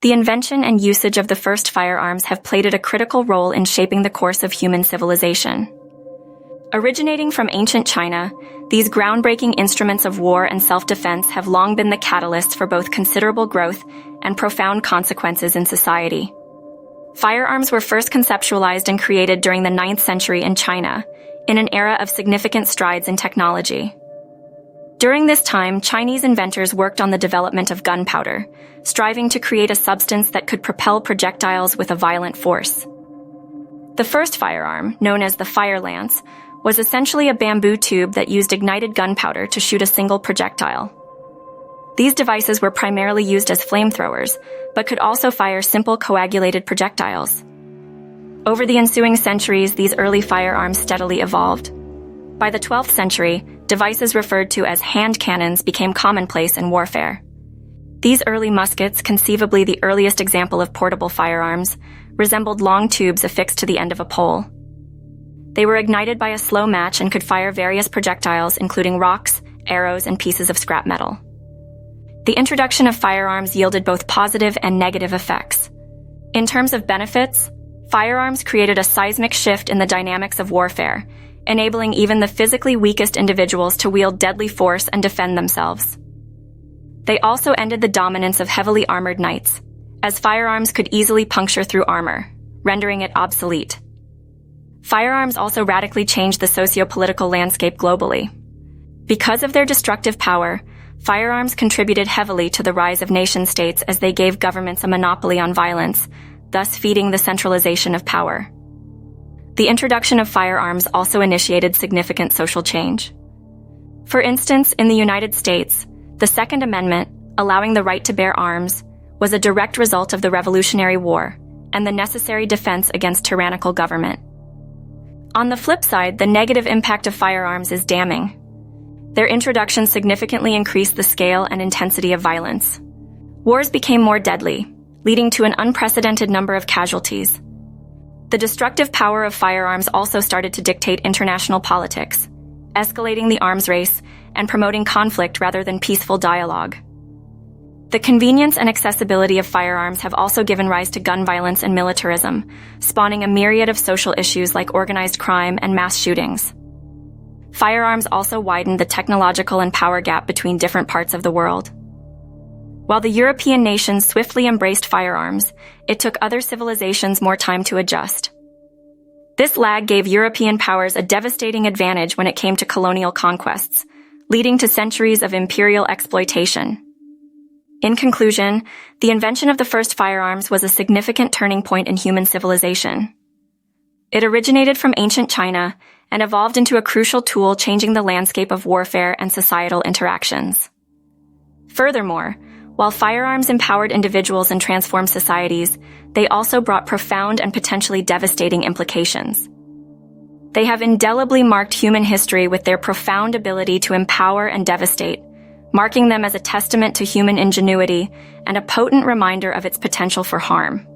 The invention and usage of the first firearms have played a critical role in shaping the course of human civilization. Originating from ancient China, these groundbreaking instruments of war and self-defense have long been the catalysts for both considerable growth and profound consequences in society. Firearms were first conceptualized and created during the 9th century in China, in an era of significant strides in technology. During this time, Chinese inventors worked on the development of gunpowder, striving to create a substance that could propel projectiles with a violent force. The first firearm, known as the fire lance, was essentially a bamboo tube that used ignited gunpowder to shoot a single projectile. These devices were primarily used as flamethrowers, but could also fire simple coagulated projectiles. Over the ensuing centuries, these early firearms steadily evolved. By the 12th century, devices referred to as hand cannons became commonplace in warfare. These early muskets, conceivably the earliest example of portable firearms, resembled long tubes affixed to the end of a pole. They were ignited by a slow match and could fire various projectiles, including rocks, arrows, and pieces of scrap metal. The introduction of firearms yielded both positive and negative effects. In terms of benefits, firearms created a seismic shift in the dynamics of warfare, enabling even the physically weakest individuals to wield deadly force and defend themselves. They also ended the dominance of heavily armored knights, as firearms could easily puncture through armor, rendering it obsolete. Firearms also radically changed the socio-political landscape globally. Because of their destructive power, firearms contributed heavily to the rise of nation-states as they gave governments a monopoly on violence, thus feeding the centralization of power. The introduction of firearms also initiated significant social change. For instance, in the United States, the Second Amendment, allowing the right to bear arms, was a direct result of the Revolutionary War and the necessary defense against tyrannical government. On the flip side, the negative impact of firearms is damning. Their introduction significantly increased the scale and intensity of violence. Wars became more deadly, leading to an unprecedented number of casualties. The destructive power of firearms also started to dictate international politics, escalating the arms race and promoting conflict rather than peaceful dialogue. The convenience and accessibility of firearms have also given rise to gun violence and militarism, spawning a myriad of social issues like organized crime and mass shootings. Firearms also widened the technological and power gap between different parts of the world. While the European nations swiftly embraced firearms, it took other civilizations more time to adjust. This lag gave European powers a devastating advantage when it came to colonial conquests, leading to centuries of imperial exploitation. In conclusion, the invention of the first firearms was a significant turning point in human civilization. It originated from ancient China and evolved into a crucial tool changing the landscape of warfare and societal interactions. Furthermore, while firearms empowered individuals and transformed societies, they also brought profound and potentially devastating implications. They have indelibly marked human history with their profound ability to empower and devastate, marking them as a testament to human ingenuity and a potent reminder of its potential for harm.